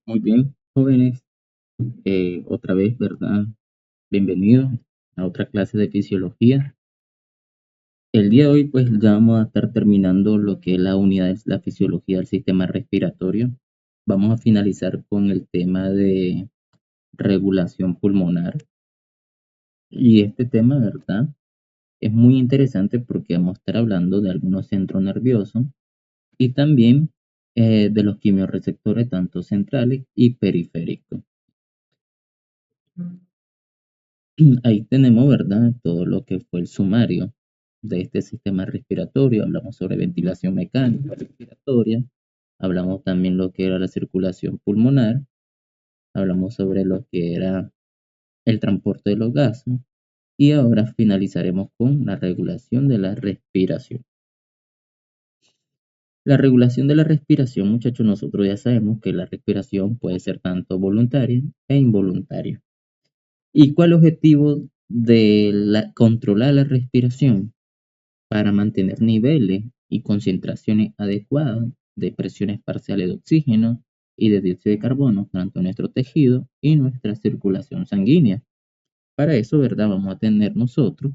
Muy bien, jóvenes, otra vez, ¿verdad? Bienvenidos a otra clase de fisiología. El día de hoy, pues ya vamos a estar terminando lo que es la unidad de la fisiología del sistema respiratorio. Vamos a finalizar con el tema de regulación pulmonar. Y este tema, ¿verdad? Es muy interesante porque vamos a estar hablando de algunos centros nerviosos y también de los quimiorreceptores, tanto centrales y periféricos. Ahí tenemos, ¿verdad? Todo lo que fue el sumario de este sistema respiratorio. Hablamos sobre ventilación mecánica respiratoria. Hablamos también lo que era la circulación pulmonar. Hablamos sobre lo que era el transporte de los gases. Y ahora finalizaremos con la regulación de la respiración. La regulación de la respiración, muchachos, nosotros ya sabemos que la respiración puede ser tanto voluntaria e involuntaria. ¿Y cuál es el objetivo de controlar la respiración? Para mantener niveles y concentraciones adecuadas de presiones parciales de oxígeno y de dióxido de carbono, tanto en nuestro tejido y nuestra circulación sanguínea. Para eso, ¿verdad? Vamos a tener nosotros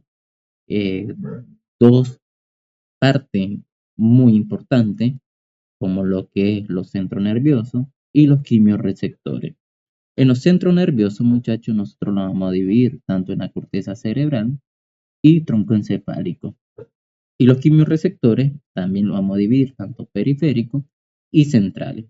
eh, dos partes muy importantes, como lo que es los centros nerviosos y los quimiorreceptores. En los centros nerviosos, muchachos, nosotros lo vamos a dividir tanto en la corteza cerebral y tronco encefálico. Y los quimiorreceptores también lo vamos a dividir tanto periféricos y centrales.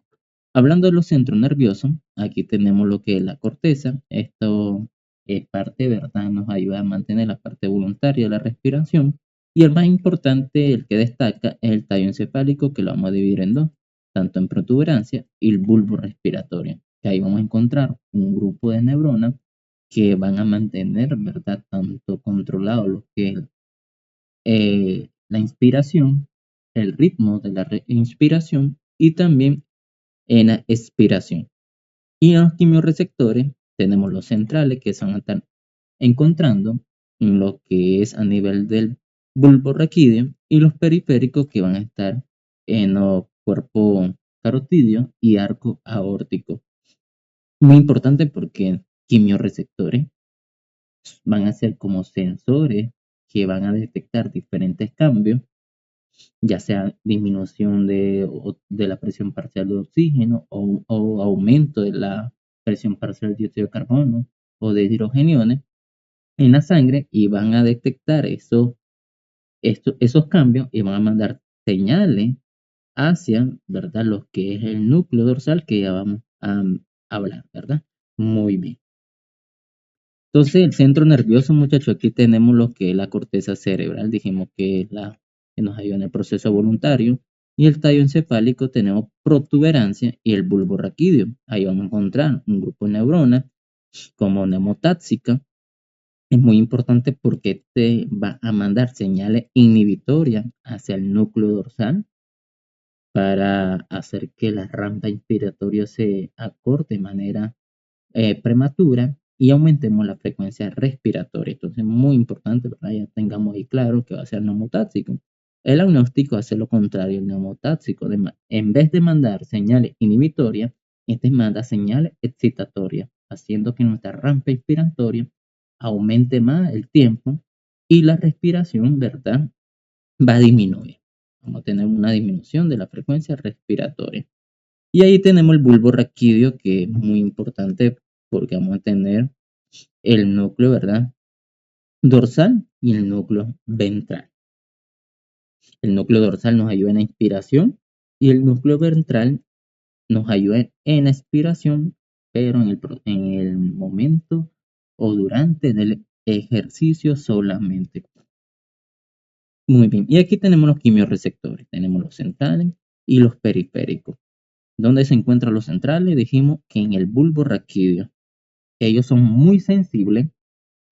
Hablando de los centros nerviosos, aquí tenemos lo que es la corteza. Esto es parte, ¿verdad? Nos ayuda a mantener la parte voluntaria de la respiración. Y el más importante, el que destaca, es el tallo encefálico, que lo vamos a dividir en dos, tanto en protuberancia y el bulbo respiratorio. Que ahí vamos a encontrar un grupo de neuronas que van a mantener, ¿verdad? Tanto controlado lo que es la inspiración, el ritmo de la inspiración y también en la expiración. Y en los quimiorreceptores tenemos los centrales que se van a estar encontrando en lo que es a nivel del bulbo raquídeo y los periféricos que van a estar en los cuerpos carotidio y arco aórtico. Muy importante porque quimiorreceptores van a ser como sensores que van a detectar diferentes cambios, ya sea disminución de la presión parcial de oxígeno o aumento de la presión parcial de dióxido de carbono o de hidrogeniones en la sangre, y van a detectar esos cambios y van a mandar señales hacia, ¿verdad? Lo que es el núcleo dorsal, que ya vamos a hablar, ¿verdad? Muy bien. Entonces, el centro nervioso, muchachos, aquí tenemos lo que es la corteza cerebral, dijimos que es la que nos ayuda en el proceso voluntario, y el tallo encefálico tenemos protuberancia y el bulbo raquídeo. Ahí vamos a encontrar un grupo de neuronas como neumotáxica. Es muy importante porque te va a mandar señales inhibitorias hacia el núcleo dorsal para hacer que la rampa inspiratoria se acorte de manera prematura y aumentemos la frecuencia respiratoria. Entonces, muy importante, ¿verdad? Ya tengamos ahí claro que va a ser neumotáxico. El agnóstico hace lo contrario, el neumotáxico, en vez de mandar señales inhibitorias, este manda señales excitatorias, haciendo que nuestra rampa inspiratoria aumente más el tiempo y la respiración, ¿verdad? Va a disminuir. Vamos a tener una disminución de la frecuencia respiratoria. Y ahí tenemos el bulbo raquídeo, que es muy importante porque vamos a tener el núcleo, ¿verdad? Dorsal y el núcleo ventral. El núcleo dorsal nos ayuda en la inspiración y el núcleo ventral nos ayuda en la expiración, pero en el momento o durante el ejercicio solamente. Muy bien, y aquí tenemos los quimiorreceptores, tenemos los centrales y los periféricos. ¿Dónde se encuentran los centrales? Dijimos que en el bulbo raquídeo. Ellos son muy sensibles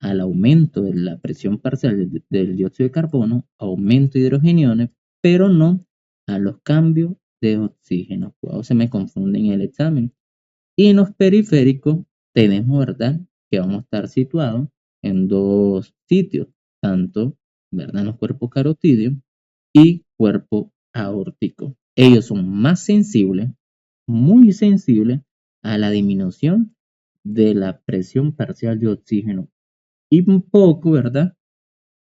al aumento de la presión parcial del dióxido de carbono, aumento de hidrogeniones, pero no a los cambios de oxígeno. Cuidado, se me confunde en el examen. Y en los periféricos tenemos, ¿verdad?, que vamos a estar situados en dos sitios, tanto, ¿verdad?, en los cuerpos carotídeos y cuerpo aórtico. Ellos son más sensibles, muy sensibles a la disminución de la presión parcial de oxígeno y un poco, ¿verdad?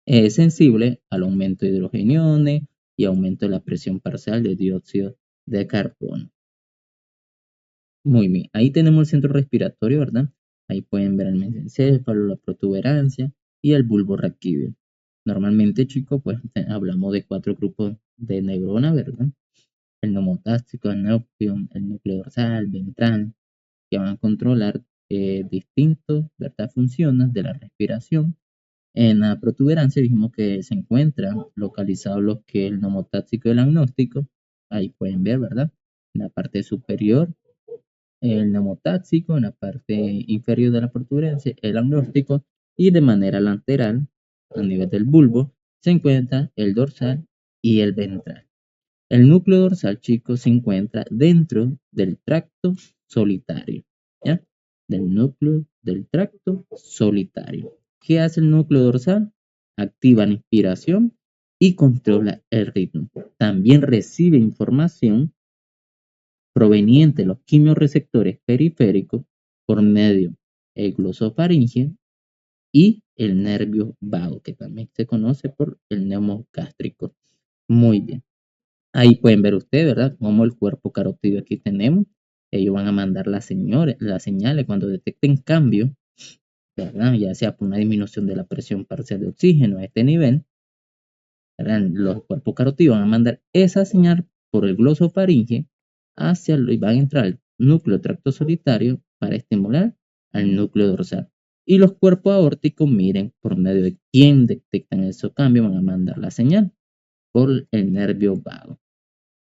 Es sensible al aumento de hidrogeniones y aumento de la presión parcial de dióxido de carbono. Muy bien, ahí tenemos el centro respiratorio, ¿verdad? Ahí pueden ver el mesencéfalo, la protuberancia y el bulbo raquídeo. Normalmente, chicos, pues hablamos de 4 grupos de neuronas, ¿verdad? El nomotáctico, el neopion, el núcleo dorsal, ventral, que van a controlar distintos, ¿verdad? Funciones de la respiración. En la protuberancia dijimos que se encuentra localizado lo que es el nomotáctico y el agnóstico. Ahí pueden ver, ¿verdad? En la parte superior el neumotáxico, en la parte inferior de la protuberancia, el agnóstico, y de manera lateral, a nivel del bulbo, se encuentra el dorsal y el ventral. El núcleo dorsal, chicos, se encuentra dentro del tracto solitario, ¿ya? Del núcleo del tracto solitario. ¿Qué hace el núcleo dorsal? Activa la inspiración y controla el ritmo. También recibe información proveniente de los quimiorreceptores periféricos por medio del glosofaringe y el nervio vago, que también se conoce por el neumogástrico. Muy bien. Ahí pueden ver ustedes, ¿verdad? Como el cuerpo carotídeo aquí tenemos. Ellos van a mandar las señales cuando detecten cambio, ¿verdad? Ya sea por una disminución de la presión parcial de oxígeno a este nivel, ¿verdad? Los cuerpos carotídeos van a mandar esa señal por el glosofaringe y van a entrar al núcleo tracto solitario para estimular al núcleo dorsal. Y los cuerpos aórticos, miren, por medio de quién detectan esos cambios, van a mandar la señal por el nervio vago.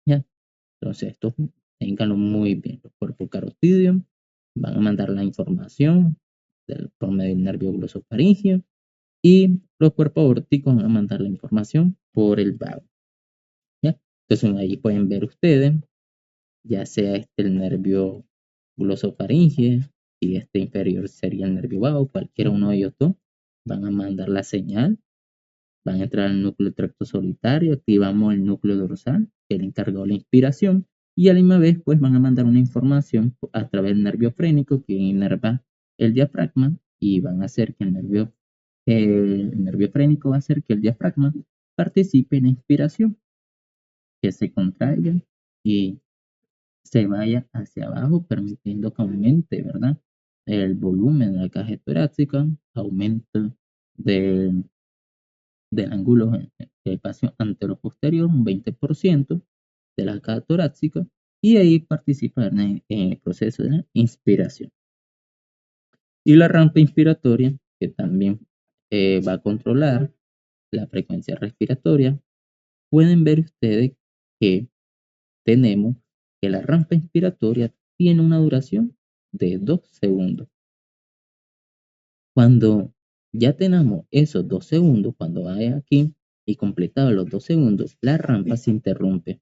¿Ya? Entonces, esto ténganlo muy bien. Los cuerpos carotídeos van a mandar la información por medio del nervio glosofaringeo y los cuerpos aórticos van a mandar la información por el vago. ¿Ya? Entonces, ahí pueden ver ustedes, ya sea el nervio glosofaringeo y este inferior sería el nervio vago, cualquiera uno de ellos dos, van a mandar la señal, van a entrar al núcleo tracto solitario, activamos el núcleo dorsal, que es el encargado de la inspiración, y a la misma vez pues van a mandar una información a través del nervio frénico que inerva el diafragma y van a hacer que el nervio frénico va a hacer que el diafragma participe en la inspiración, que se contraiga y se vaya hacia abajo, permitiendo que aumente, ¿verdad? El volumen de la caja torácica, aumento del ángulo de espacio anteroposterior, un 20% de la caja torácica, y ahí participa en el proceso de la inspiración. Y la rampa inspiratoria, que también va a controlar la frecuencia respiratoria, pueden ver ustedes que tenemos que la rampa inspiratoria tiene una duración de 2 segundos. Cuando ya tenemos esos 2 segundos, cuando vaya aquí y completado los 2 segundos, la rampa se interrumpe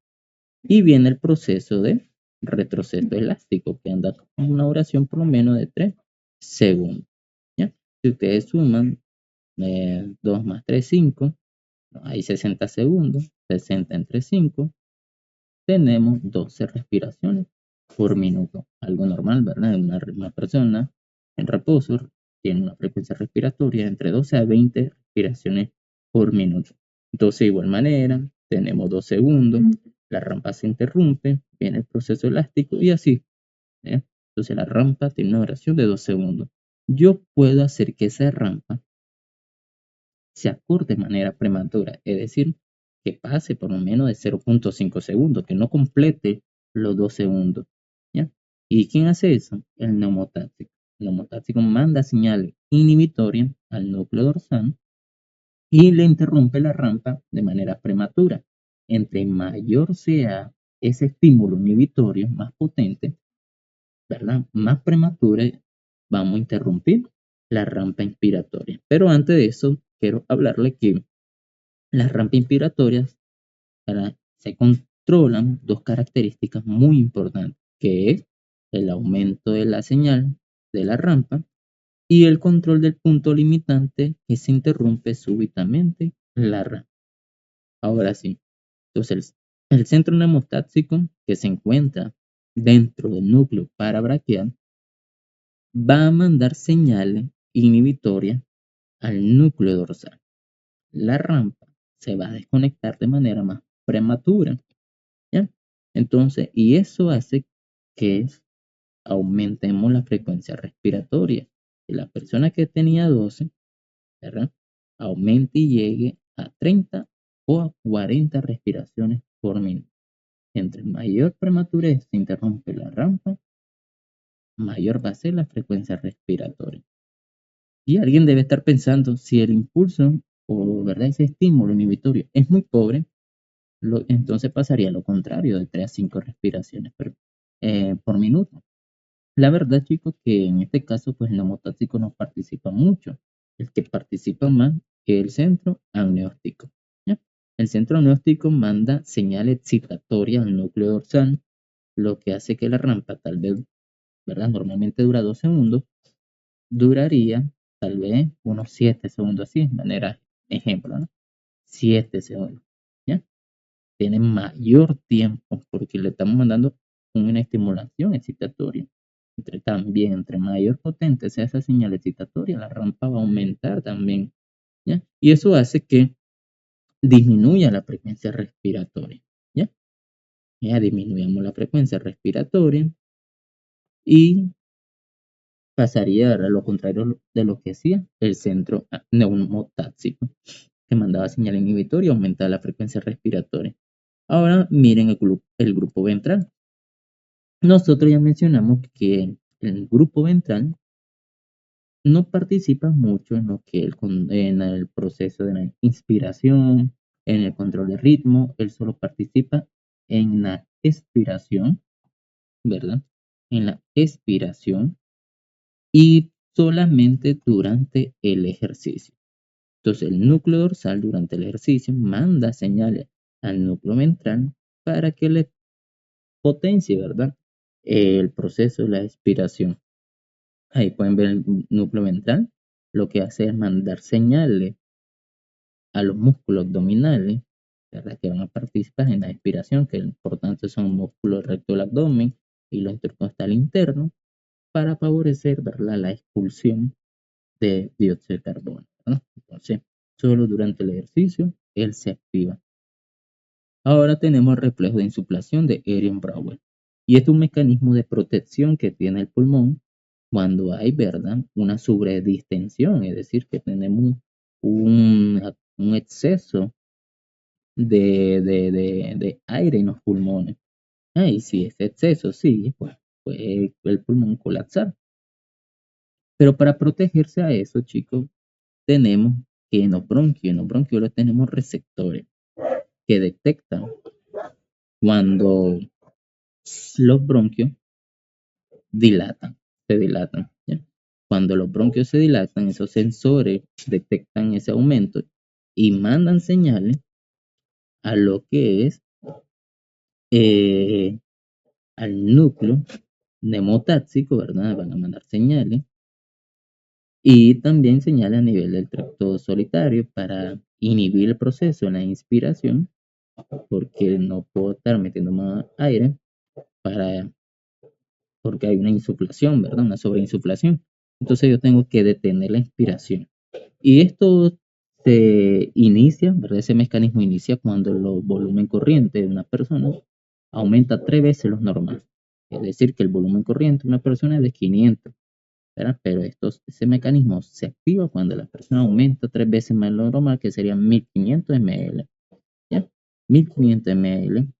y viene el proceso de retroceso elástico que anda con una duración por lo menos de 3 segundos. ¿Ya? Si ustedes suman 2 más 3, 5, hay 60 segundos, 60 entre 5, tenemos 12 respiraciones por minuto, algo normal, ¿verdad? Una persona en reposo tiene una frecuencia respiratoria entre 12 a 20 respiraciones por minuto. Entonces, de igual manera, tenemos 2 segundos, la rampa se interrumpe, viene el proceso elástico y así. ¿Eh? Entonces, la rampa tiene una duración de 2 segundos. Yo puedo hacer que esa rampa se acorte de manera prematura, es decir, que pase por lo menos de 0.5 segundos, que no complete los 2 segundos. ¿Ya? ¿Y quién hace eso? El neumotáctico. El neumotáctico manda señales inhibitorias al núcleo dorsal y le interrumpe la rampa de manera prematura. Entre mayor sea ese estímulo inhibitorio, más potente, ¿verdad? Más prematura, vamos a interrumpir la rampa inspiratoria. Pero antes de eso, quiero hablarle que las rampas inspiratorias se controlan dos características muy importantes, que es el aumento de la señal de la rampa y el control del punto limitante que se interrumpe súbitamente la rampa. Ahora sí, entonces el centro neumotáctico que se encuentra dentro del núcleo parabraquial va a mandar señales inhibitorias al núcleo dorsal. La rampa se va a desconectar de manera más prematura, ¿ya? Entonces, y eso hace que aumentemos la frecuencia respiratoria. Y la persona que tenía 12, ¿verdad? Aumente y llegue a 30 o a 40 respiraciones por minuto. Entre mayor prematurez se interrumpe la rampa, mayor va a ser la frecuencia respiratoria. Y alguien debe estar pensando, si el impulso o, ¿verdad?, ese estímulo inhibitorio es muy pobre, entonces pasaría lo contrario, de 3 a 5 respiraciones por minuto. La verdad, chicos, que en este caso, pues el neumotáxico no participa mucho. El que participa más es el centro amniótico, ¿ya? El centro amniótico manda señal excitatoria al núcleo dorsal, lo que hace que la rampa, tal vez, ¿verdad? Normalmente dura 2 segundos, duraría tal vez unos 7 segundos, así, de manera ejemplo, ¿no? 7 segundos, ¿ya? Tiene mayor tiempo porque le estamos mandando una estimulación excitatoria. Entre mayor potente sea esa señal excitatoria, la rampa va a aumentar también, ¿ya? Y eso hace que disminuya la frecuencia respiratoria, ¿ya? Ya disminuyamos la frecuencia respiratoria y pasaría a lo contrario de lo que hacía el centro neumotáxico, que mandaba señal inhibitoria y aumentaba la frecuencia respiratoria. Ahora miren el grupo ventral. Nosotros ya mencionamos que el grupo ventral no participa mucho en lo que en el proceso de la inspiración, en el control de ritmo, él solo participa en la expiración, ¿verdad? En la expiración y solamente durante el ejercicio. Entonces el núcleo dorsal durante el ejercicio manda señales al núcleo ventral para que le potencie, ¿verdad? El proceso de la expiración. Ahí pueden ver el núcleo ventral. Lo que hace es mandar señales a los músculos abdominales, ¿verdad?, que van a participar en la expiración, que por tanto son músculos recto del abdomen y lo intercostal interno, para favorecer, ¿verdad?, la expulsión de dióxido de carbono, ¿verdad? Entonces, solo durante el ejercicio él se activa. Ahora tenemos el reflejo de insuflación de Erin-Brauer. Y es un mecanismo de protección que tiene el pulmón cuando hay, ¿verdad?, una sobredistensión, es decir, que tenemos un exceso de aire en los pulmones. Y si es exceso, sí, pues puede el pulmón colapsar. Pero para protegerse a eso, chicos, tenemos que en los bronquiolos tenemos receptores que detectan cuando los bronquios se dilatan, ¿ya? Cuando los bronquios se dilatan, esos sensores detectan ese aumento y mandan señales a lo que es eh, al núcleo neumotáxico, ¿verdad? Van a mandar señales y también señales a nivel del tracto solitario para inhibir el proceso en la inspiración, porque no puedo estar metiendo más aire para porque hay una insuflación, ¿verdad? Una sobreinsuflación. Entonces yo tengo que detener la inspiración. Y esto se inicia, ¿verdad? Ese mecanismo inicia cuando el volumen corriente de una persona aumenta 3 veces lo normal. Es decir, que el volumen corriente de una persona es de 500, ¿verdad? Pero ese mecanismo se activa cuando la persona aumenta 3 veces más lo normal, que serían 1500 ml. ¿Ya? 1500 ml.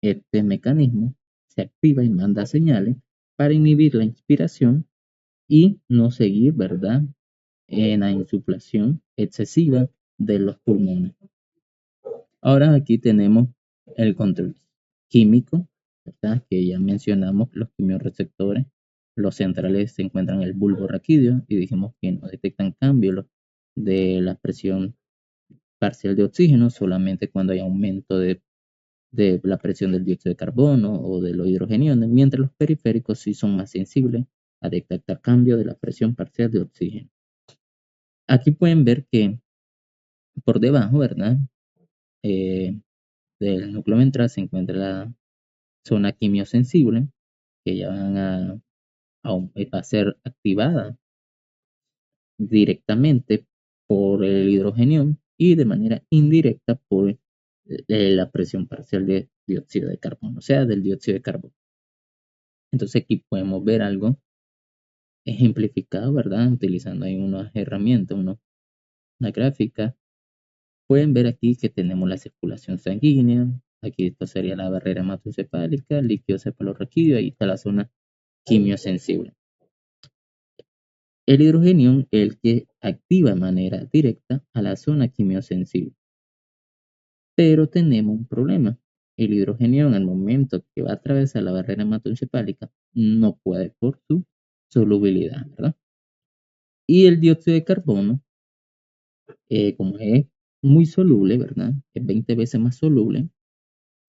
Este mecanismo se activa y manda señales para inhibir la inspiración y no seguir, ¿verdad?, en la insuflación excesiva de los pulmones. Ahora aquí tenemos el control químico, ¿verdad?, que ya mencionamos los quimiorreceptores. Los centrales se encuentran en el bulbo raquídeo y dijimos que no detectan cambios de la presión parcial de oxígeno solamente cuando hay aumento de la presión del dióxido de carbono o de los hidrogeniones, mientras los periféricos sí son más sensibles a detectar cambio de la presión parcial de oxígeno. Aquí pueden ver que por debajo, ¿verdad?, del núcleo ventral se encuentra la zona quimiosensible, que ya van a ser activadas directamente por el hidrogenión y de manera indirecta por la presión parcial de dióxido de carbono, o sea, del dióxido de carbono. Entonces aquí podemos ver algo ejemplificado, ¿verdad? Utilizando ahí unas herramientas, una gráfica. Pueden ver aquí que tenemos la circulación sanguínea. Aquí esto sería la barrera hematoencefálica, líquido cefalorraquídeo, ahí está la zona quimiosensible. El hidrogenión es el que activa de manera directa a la zona quimiosensible. Pero tenemos un problema. El hidrogenión, al momento que va a atravesar la barrera hematoencefálica, no puede por su solubilidad, ¿verdad? Y el dióxido de carbono, como es muy soluble, ¿verdad? Es 20 veces más soluble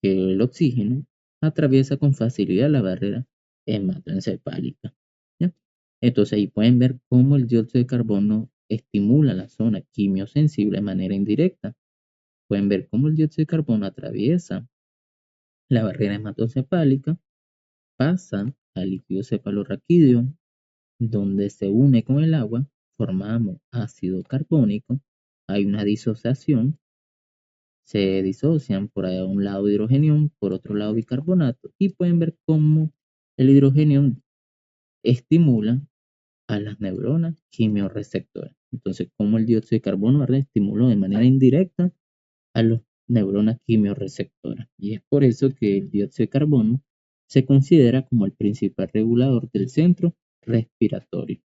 que el oxígeno, atraviesa con facilidad la barrera hematoencefálica, ¿ya? Entonces ahí pueden ver cómo el dióxido de carbono estimula la zona quimiosensible de manera indirecta. Pueden ver cómo el dióxido de carbono atraviesa la barrera hematoencefálica, pasa al líquido cefalorraquídeo, donde se une con el agua, formamos ácido carbónico, hay una disociación, se disocian por ahí a un lado hidrogenión, por otro lado bicarbonato, y pueden ver cómo el hidrogenión estimula a las neuronas quimiorreceptoras. Entonces, como el dióxido de carbono, ¿verdad?, estimuló de manera indirecta a las neuronas quimiorreceptoras. Y es por eso que el dióxido de carbono se considera como el principal regulador del centro respiratorio,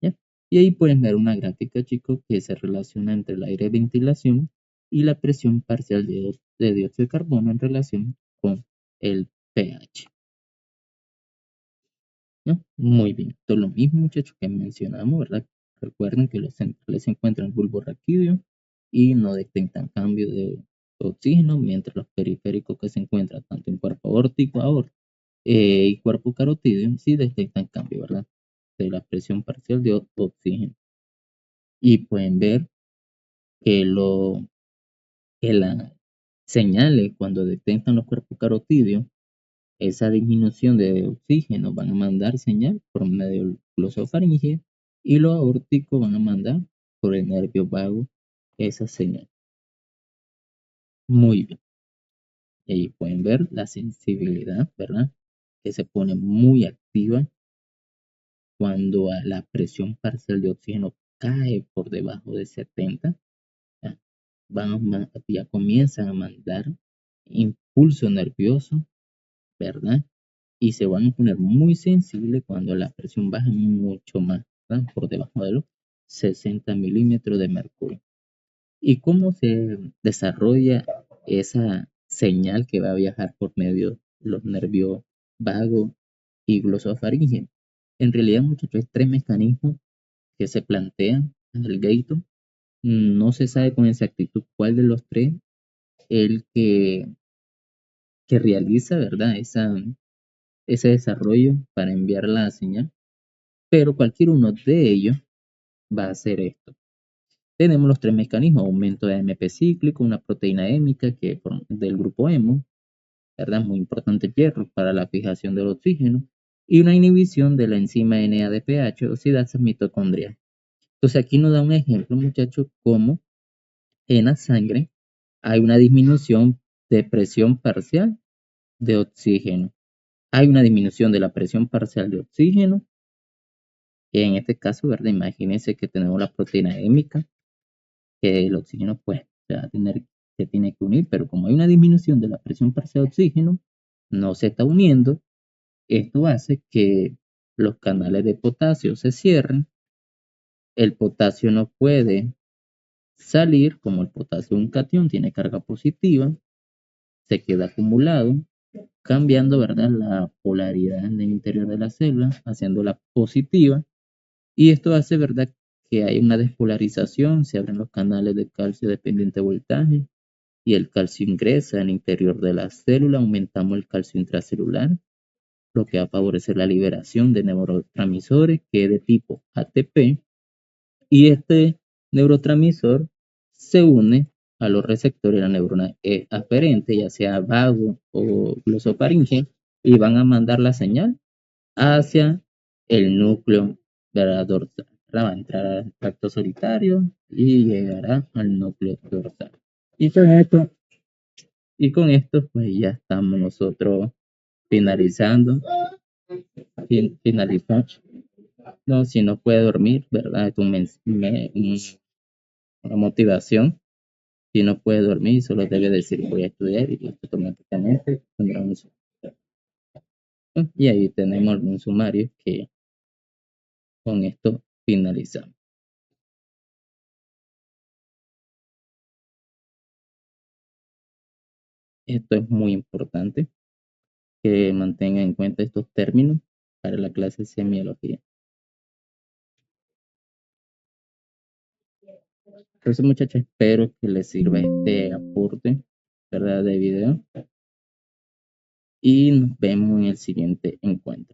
¿ya? Y ahí pueden ver una gráfica, chicos, que se relaciona entre el aire de ventilación y la presión parcial de dióxido de carbono en relación con el pH, ¿no? Muy bien. Esto es lo mismo, muchachos, que mencionamos, ¿verdad? Recuerden que los centrales se encuentran en el bulbo raquídeo y no detectan cambio de oxígeno, mientras los periféricos que se encuentran tanto en cuerpo aórtico, y cuerpo carotídeo sí detectan cambio, ¿verdad?, de la presión parcial de oxígeno. Y pueden ver que, que las señales cuando detectan los cuerpos carotídeos, esa disminución de oxígeno van a mandar señal por medio del glosofaringe y los aórticos van a mandar por el nervio vago esa señal. Muy bien. Y ahí pueden ver la sensibilidad, ¿verdad?, que se pone muy activa cuando la presión parcial de oxígeno cae por debajo de 70. Ya, ya comienzan a mandar impulso nervioso, ¿verdad? Y se van a poner muy sensibles cuando la presión baja mucho más, ¿verdad?, por debajo de los 60 milímetros de mercurio. ¿Y cómo se desarrolla esa señal que va a viajar por medio de los nervios vago y glosofaringe? En realidad, muchachos, hay tres mecanismos que se plantean en el gato. No se sabe con exactitud cuál de los tres el que realiza, ¿verdad?, ese desarrollo para enviar la señal, pero cualquier uno de ellos va a hacer esto. Tenemos los tres mecanismos: aumento de AMP cíclico, una proteína hémica del grupo hemo, ¿verdad?, muy importante el hierro para la fijación del oxígeno, y una inhibición de la enzima NADPH, oxidasa mitocondrial. Entonces aquí nos da un ejemplo, muchachos, cómo en la sangre hay una disminución de presión parcial de oxígeno. Hay una disminución de la presión parcial de oxígeno. En este caso, ¿verdad?, imagínense que tenemos la proteína hémica, que el oxígeno pues se tiene que unir, pero como hay una disminución de la presión parcial de oxígeno, no se está uniendo. Esto hace que los canales de potasio se cierren. El potasio no puede salir, como el potasio es un catión, tiene carga positiva, se queda acumulado, cambiando, ¿verdad?, la polaridad en el interior de la célula, haciéndola positiva, y esto hace, ¿verdad?, que hay una despolarización, se abren los canales de calcio dependiente de voltaje, y el calcio ingresa al interior de la célula, aumentamos el calcio intracelular, lo que va a favorecer la liberación de neurotransmisores que es de tipo ATP, y este neurotransmisor se une a los receptores de la neurona aferente, ya sea vago o glosofaringe, y van a mandar la señal hacia el núcleo, ¿verdad? Dorsal. Va a entrar al tracto solitario y llegará al núcleo dorsal. Y con esto pues ya estamos nosotros finalizando, finalizamos. No, si no puede dormir, ¿verdad? Es una motivación. Si no puede dormir, solo debe decir voy a estudiar y automáticamente tendrá un sueño. Y ahí tenemos un sumario que con esto finalizamos. Esto es muy importante que mantenga en cuenta estos términos para la clase de semiología. Entonces, muchachos, espero que les sirva este aporte, ¿verdad? De video. Y nos vemos en el siguiente encuentro.